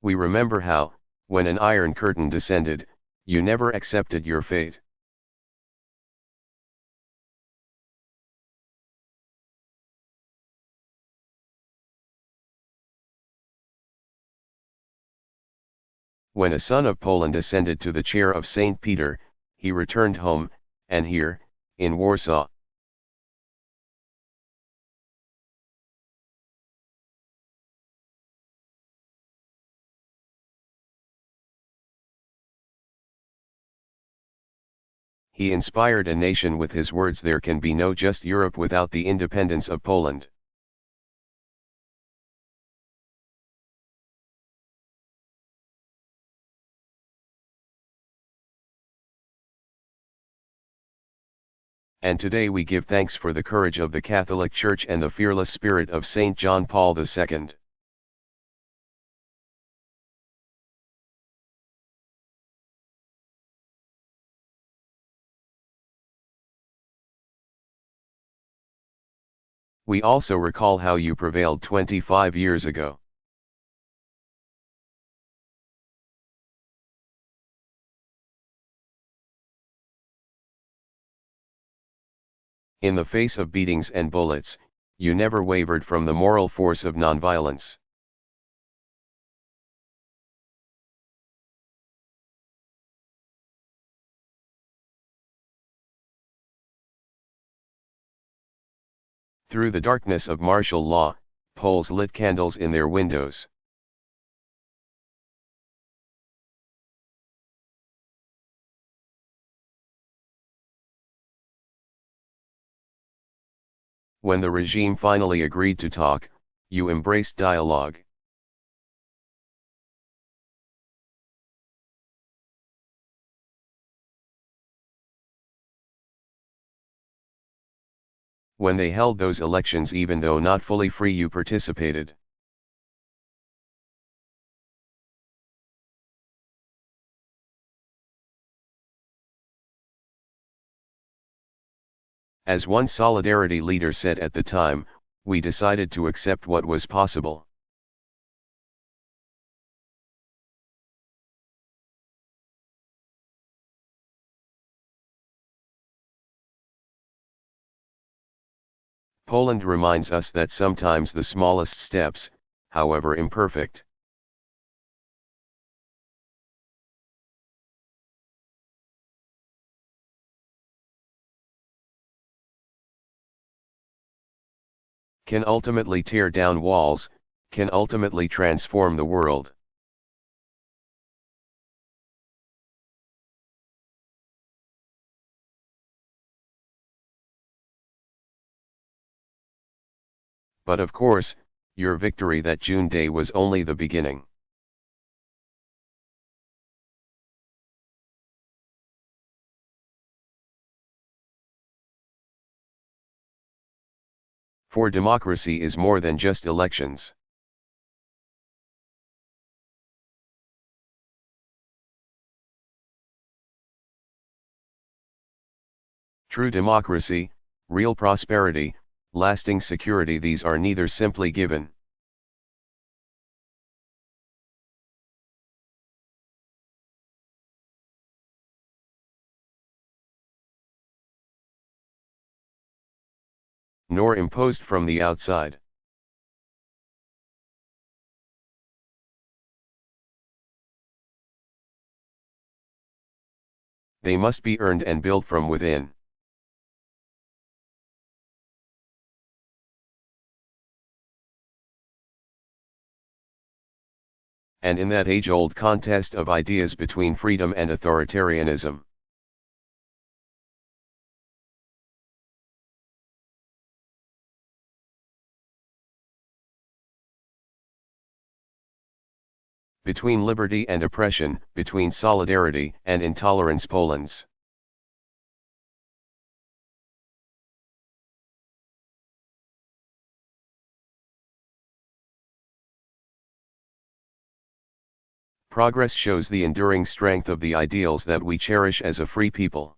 We remember how, when an iron curtain descended, you never accepted your fate. When a son of Poland ascended to the chair of St. Peter, he returned home, and here, in Warsaw, he inspired a nation with his words. There can be no just Europe without the independence of Poland. And today we give thanks for the courage of the Catholic Church and the fearless spirit of St. John Paul II. We also recall how you prevailed 25 years ago. In the face of beatings and bullets, you never wavered from the moral force of nonviolence. Through the darkness of martial law, Poles lit candles in their windows. When the regime finally agreed to talk, you embraced dialogue. When they held those elections, even though not fully free, you participated. As one Solidarity leader said at the time, we decided to accept what was possible. Poland reminds us that sometimes the smallest steps, however imperfect, can ultimately tear down walls, can ultimately transform the world. But of course, your victory that June day was only the beginning. For democracy is more than just elections. True democracy, real prosperity, lasting security, these are neither simply given. Nor imposed from the outside. They must be earned and built from within. And in that age-old contest of ideas between freedom and authoritarianism, between liberty and oppression, between solidarity and intolerance, Poland's progress shows the enduring strength of the ideals that we cherish as a free people.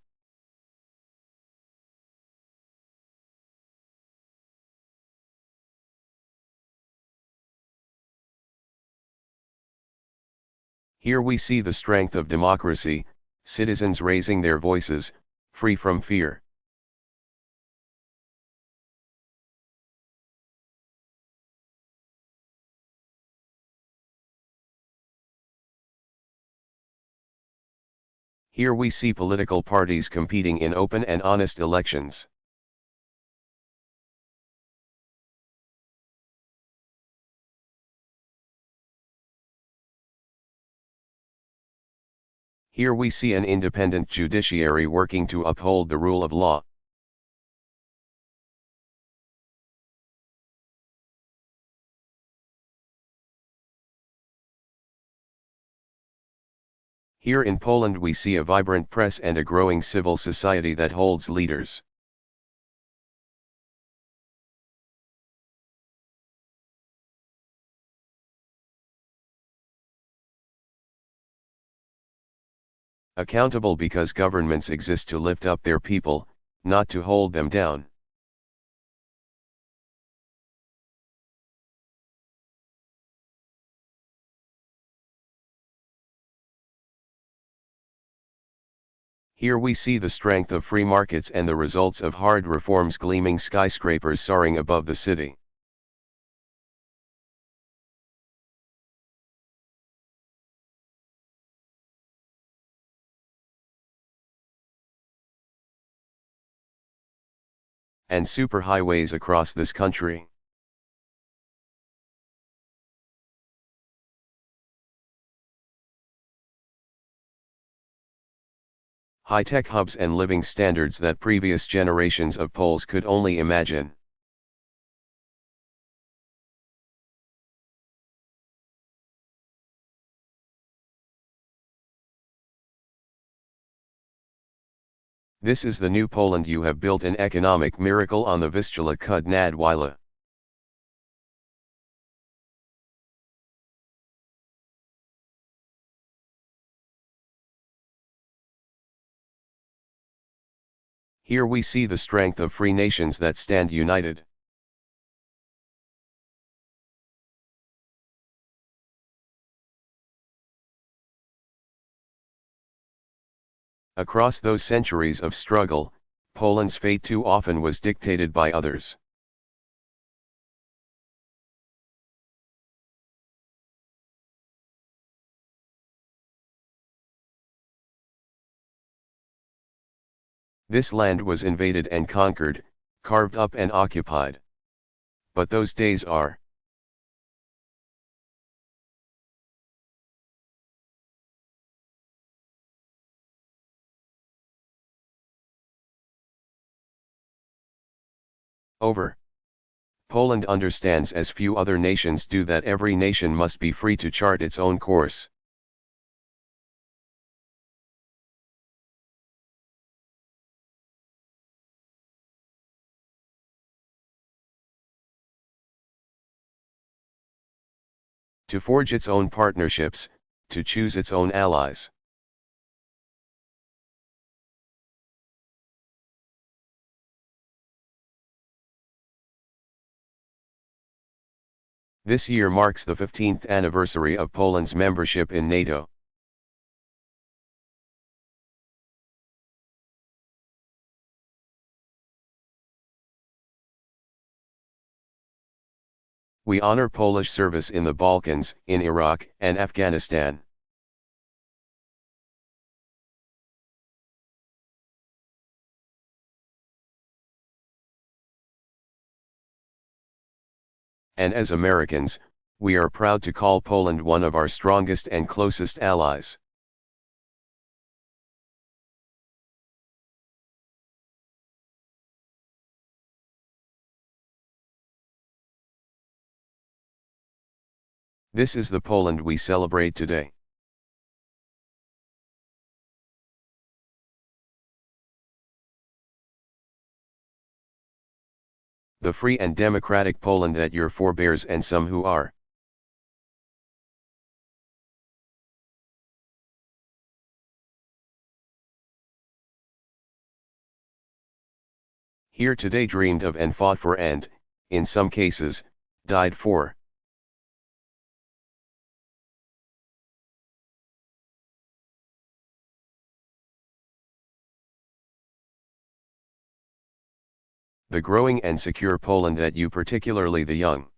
Here we see the strength of democracy, citizens raising their voices, free from fear. Here we see political parties competing in open and honest elections. Here we see an independent judiciary working to uphold the rule of law. Here in Poland we see a vibrant press and a growing civil society that holds leaders. Accountable because governments exist to lift up their people, not to hold them down. Here we see the strength of free markets and the results of hard reforms, gleaming skyscrapers soaring above the city. And superhighways across this country. High-tech hubs and living standards that previous generations of Poles could only imagine. This is the new Poland. You have built an economic miracle on the Vistula Kud Nadwila. Here we see the strength of free nations that stand united. Across those centuries of struggle, Poland's fate too often was dictated by others. This land was invaded and conquered, carved up and occupied. But those days are over. Poland understands as few other nations do that every nation must be free to chart its own course. To forge its own partnerships, to choose its own allies. This year marks the 15th anniversary of Poland's membership in NATO. We honor Polish service in the Balkans, in Iraq, and Afghanistan. And as Americans, we are proud to call Poland one of our strongest and closest allies. This is the Poland we celebrate today. The free and democratic Poland that your forebears and some who are here today dreamed of and fought for and, in some cases, died for. the growing and secure Poland that you particularly the young.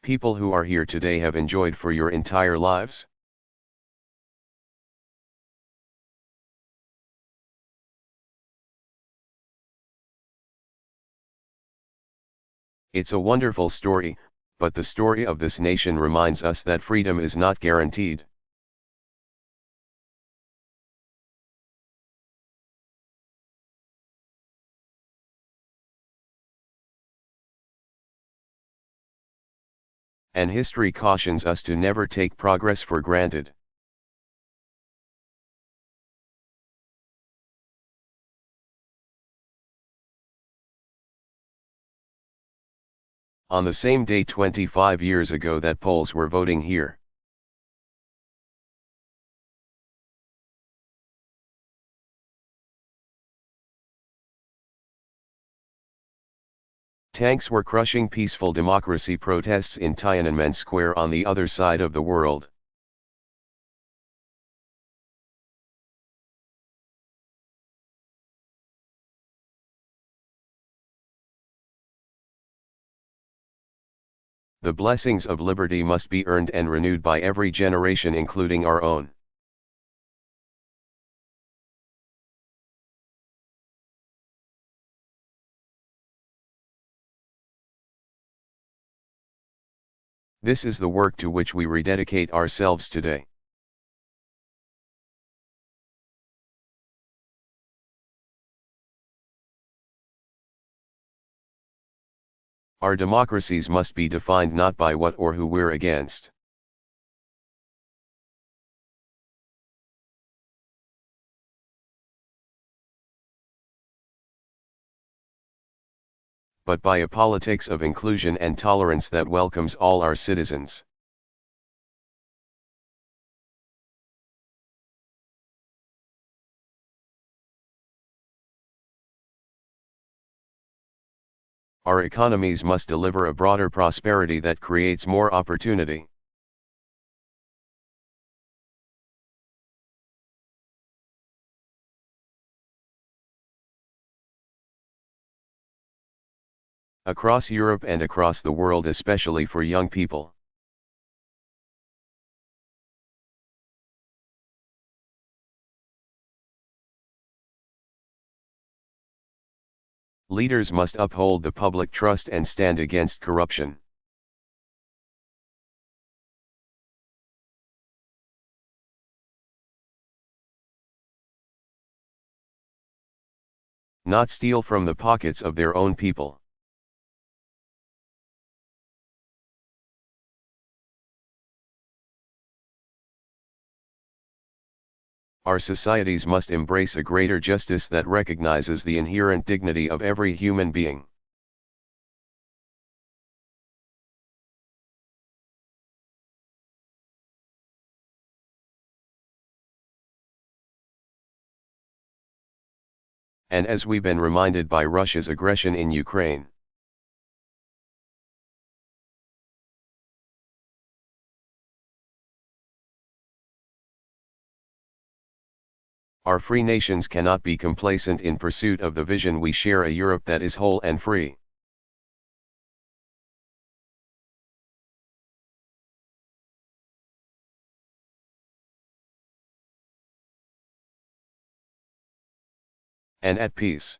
People who are here today have enjoyed for your entire lives? It's a wonderful story, but the story of this nation reminds us that freedom is not guaranteed. And history cautions us to never take progress for granted. On the same day 25 years ago that Poles were voting here. Tanks were crushing peaceful democracy protests in Tiananmen Square on the other side of the world. The blessings of liberty must be earned and renewed by every generation, including our own. This is the work to which we rededicate ourselves today. Our democracies must be defined not by what or who we're against. But by a politics of inclusion and tolerance that welcomes all our citizens. Our economies must deliver a broader prosperity that creates more opportunity. Across Europe and across the world, especially for young people. Leaders must uphold the public trust and stand against corruption. Not steal from the pockets of their own people. Our societies must embrace a greater justice that recognizes the inherent dignity of every human being. And as we've been reminded by Russia's aggression in Ukraine, our free nations cannot be complacent in pursuit of the vision we share, a Europe that is whole and free. And at peace.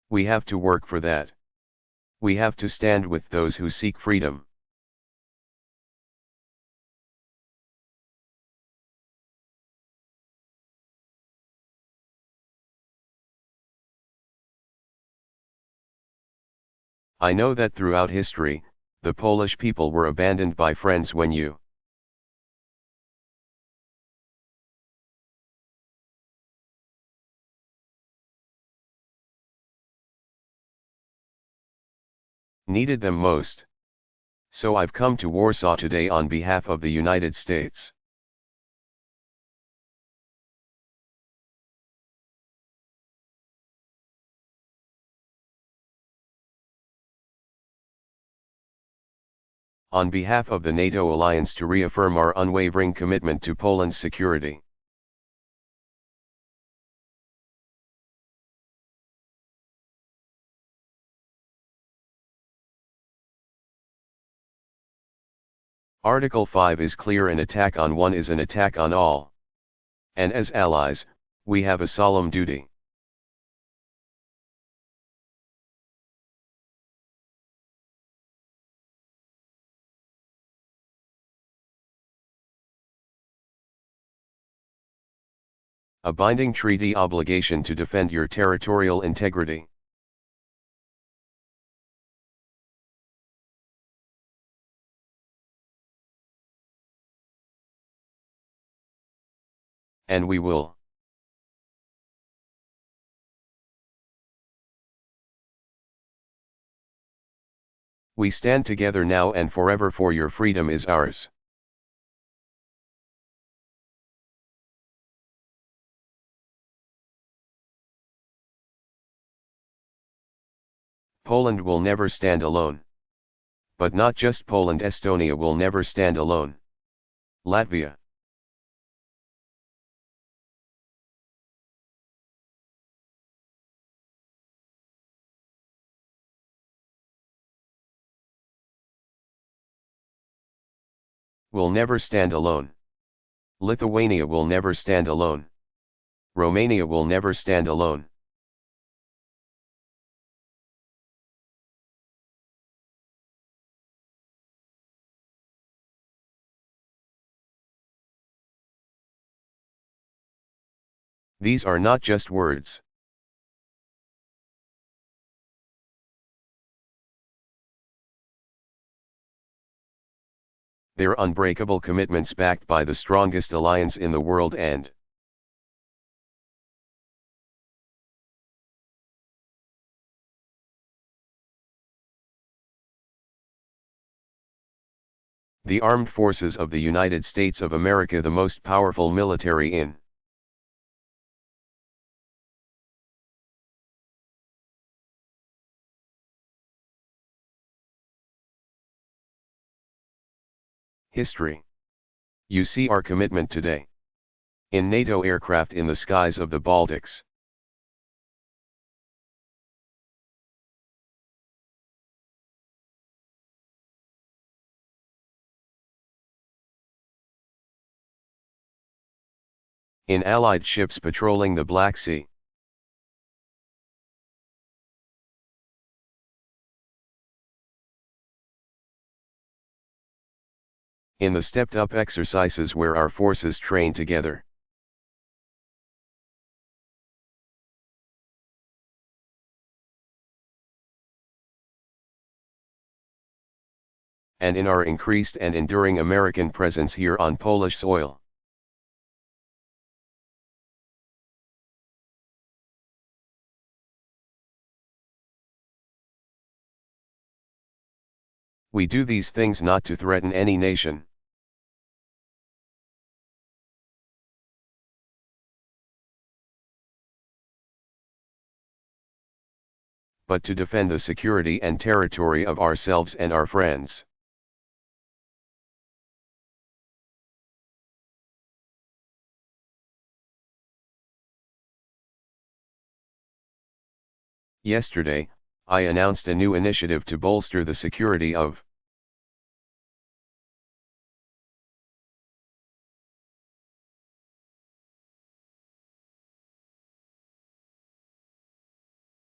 We have to work for that. We have to stand with those who seek freedom. I know that throughout history, the Polish people were abandoned by friends when you needed them most. So I've come to Warsaw today on behalf of the United States. on behalf of the NATO alliance to reaffirm our unwavering commitment to Poland's security. Article 5 is clear: an attack on one is an attack on all. And as allies, we have a solemn duty. A binding treaty obligation to defend your territorial integrity. And we will. We stand together now and forever, for your freedom is ours. Poland will never stand alone. But not just Poland, Estonia will never stand alone. Latvia. Will never stand alone. Lithuania will never stand alone. Romania will never stand alone. These are not just words. They're unbreakable commitments backed by the strongest alliance in the world and the armed forces of the United States of America, the most powerful military in history. You see our commitment today. In NATO aircraft in the skies of the Baltics. In Allied ships patrolling the Black Sea. In the stepped-up exercises where our forces train together. And in our increased and enduring American presence here on Polish soil. We do these things not to threaten any nation, but to defend the security and territory of ourselves and our friends. Yesterday, I announced a new initiative to bolster the security of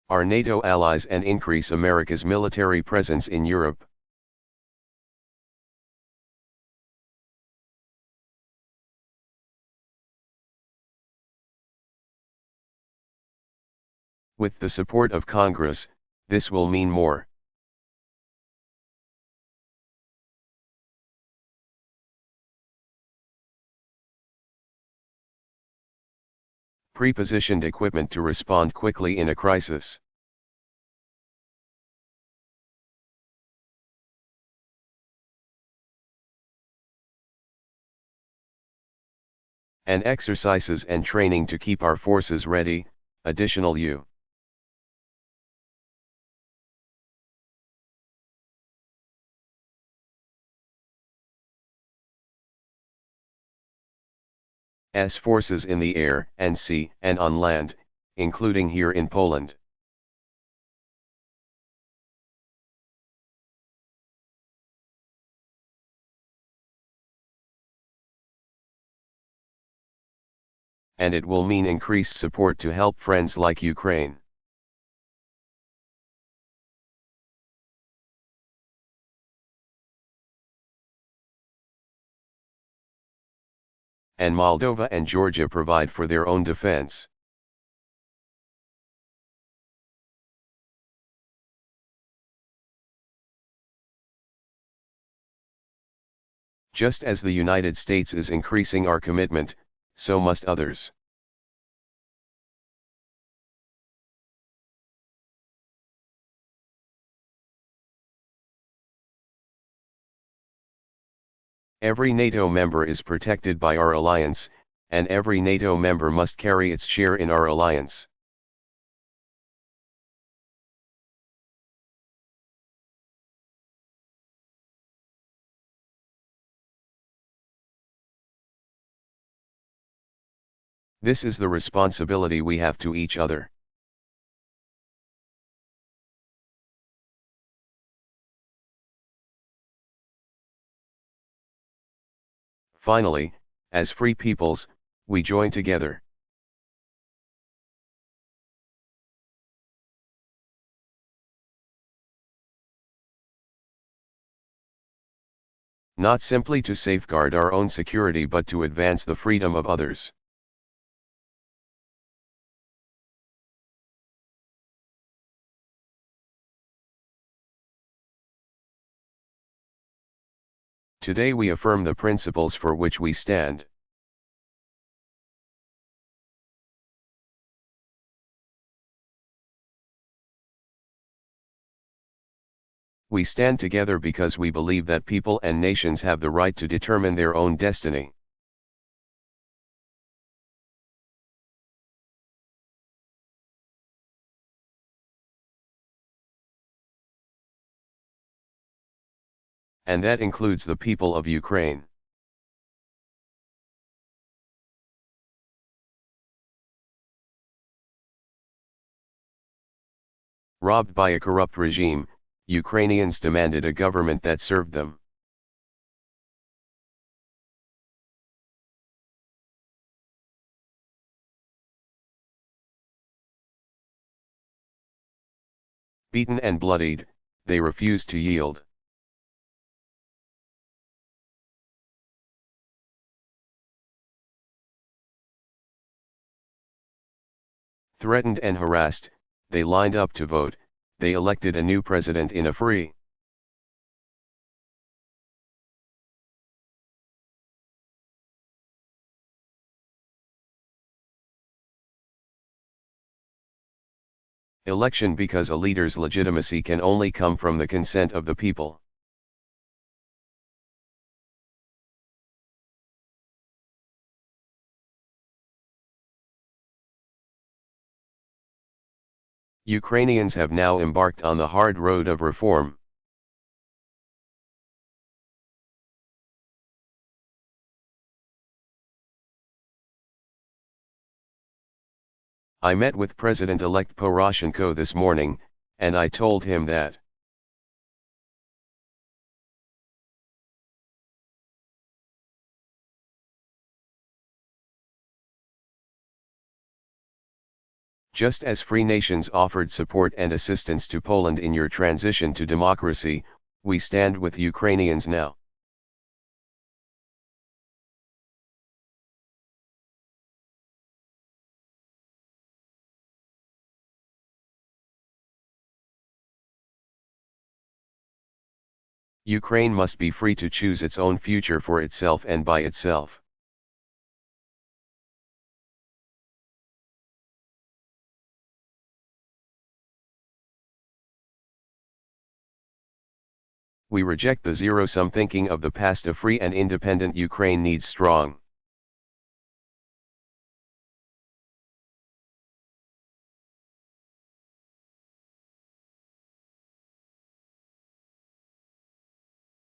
our NATO allies and increase America's military presence in Europe. With the support of Congress, this will mean more pre-positioned equipment to respond quickly in a crisis. And exercises and training to keep our forces ready. Additional U. forces in the air and sea and on land, including here in Poland. And it will mean increased support to help friends like Ukraine. And Moldova and Georgia provide for their own defense. Just as the United States is increasing our commitment, so must others. Every NATO member is protected by our alliance, and every NATO member must carry its share in our alliance. This is the responsibility we have to each other. Finally, as free peoples, we join together. Not simply to safeguard our own security but to advance the freedom of others. Today we affirm the principles for which we stand. We stand together because we believe that people and nations have the right to determine their own destiny. And that includes the people of Ukraine. Robbed by a corrupt regime, Ukrainians demanded a government that served them. Beaten and bloodied, they refused to yield. Threatened and harassed, they lined up to vote. They elected a new president in a free, election because a leader's legitimacy can only come from the consent of the people. Ukrainians have now embarked on the hard road of reform. I met with President-elect Poroshenko this morning, and I told him that just as free nations offered support and assistance to Poland in your transition to democracy, we stand with Ukrainians now. Ukraine must be free to choose its own future for itself and by itself. We reject the zero-sum thinking of the past. A free and independent Ukraine needs strong,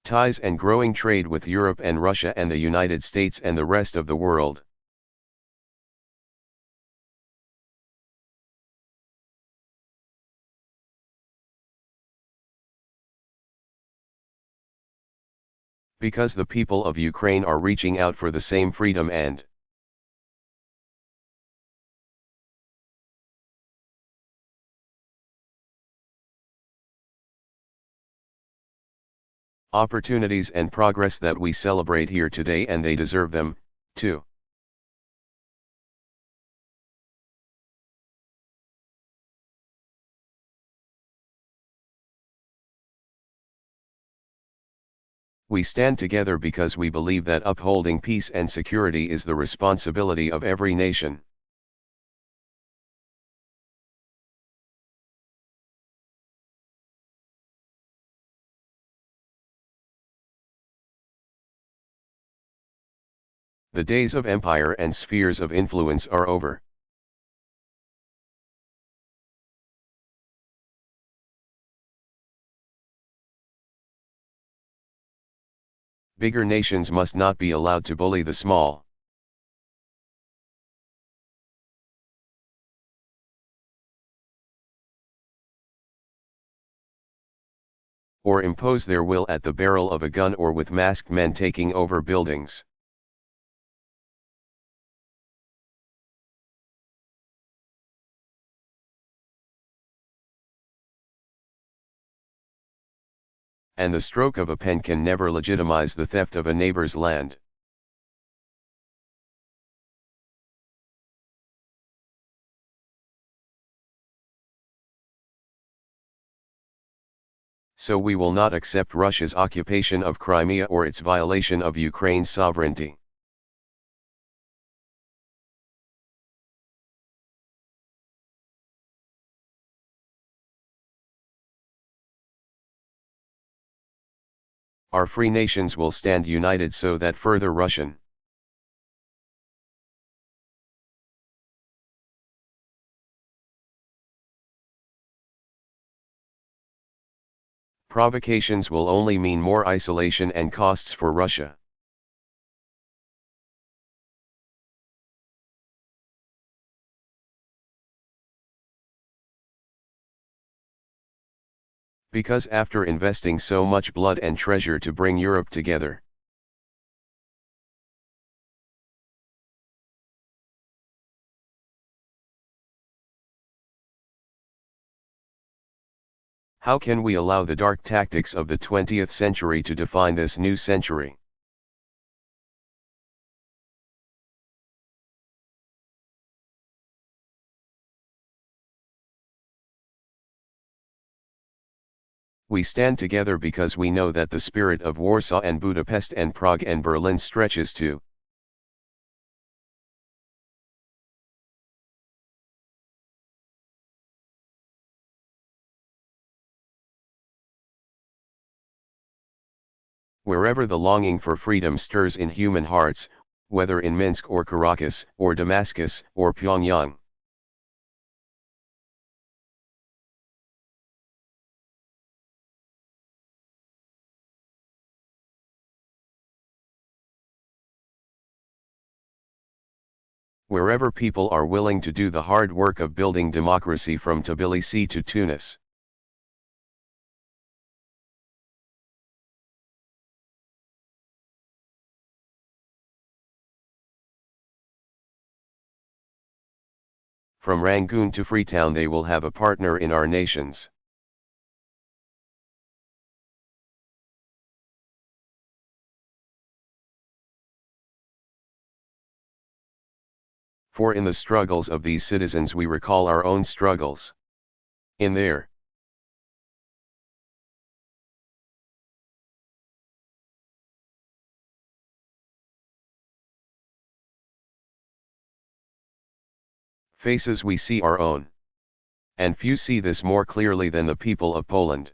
ties and growing trade with Europe and Russia and the United States and the rest of the world. Because the people of Ukraine are reaching out for the same freedom and opportunities and progress that we celebrate here today, and they deserve them, too. We stand together because we believe that upholding peace and security is the responsibility of every nation. The days of empire and spheres of influence are over. Bigger nations must not be allowed to bully the small. Or impose their will at the barrel of a gun or with masked men taking over buildings. And the stroke of a pen can never legitimize the theft of a neighbor's land. So we will not accept Russia's occupation of Crimea or its violation of Ukraine's sovereignty. Our free nations will stand united so that further Russian provocations will only mean more isolation and costs for Russia. Because after investing so much blood and treasure to bring Europe together, how can we allow the dark tactics of the 20th century to define this new century? We stand together because we know that the spirit of Warsaw and Budapest and Prague and Berlin stretches to wherever the longing for freedom stirs in human hearts, whether in Minsk or Caracas or Damascus or Pyongyang. Wherever people are willing to do the hard work of building democracy from Tbilisi to Tunis. From Rangoon to Freetown, they will have a partner in our nations. For in the struggles of these citizens we recall our own struggles. In their faces we see our own. And few see this more clearly than the people of Poland.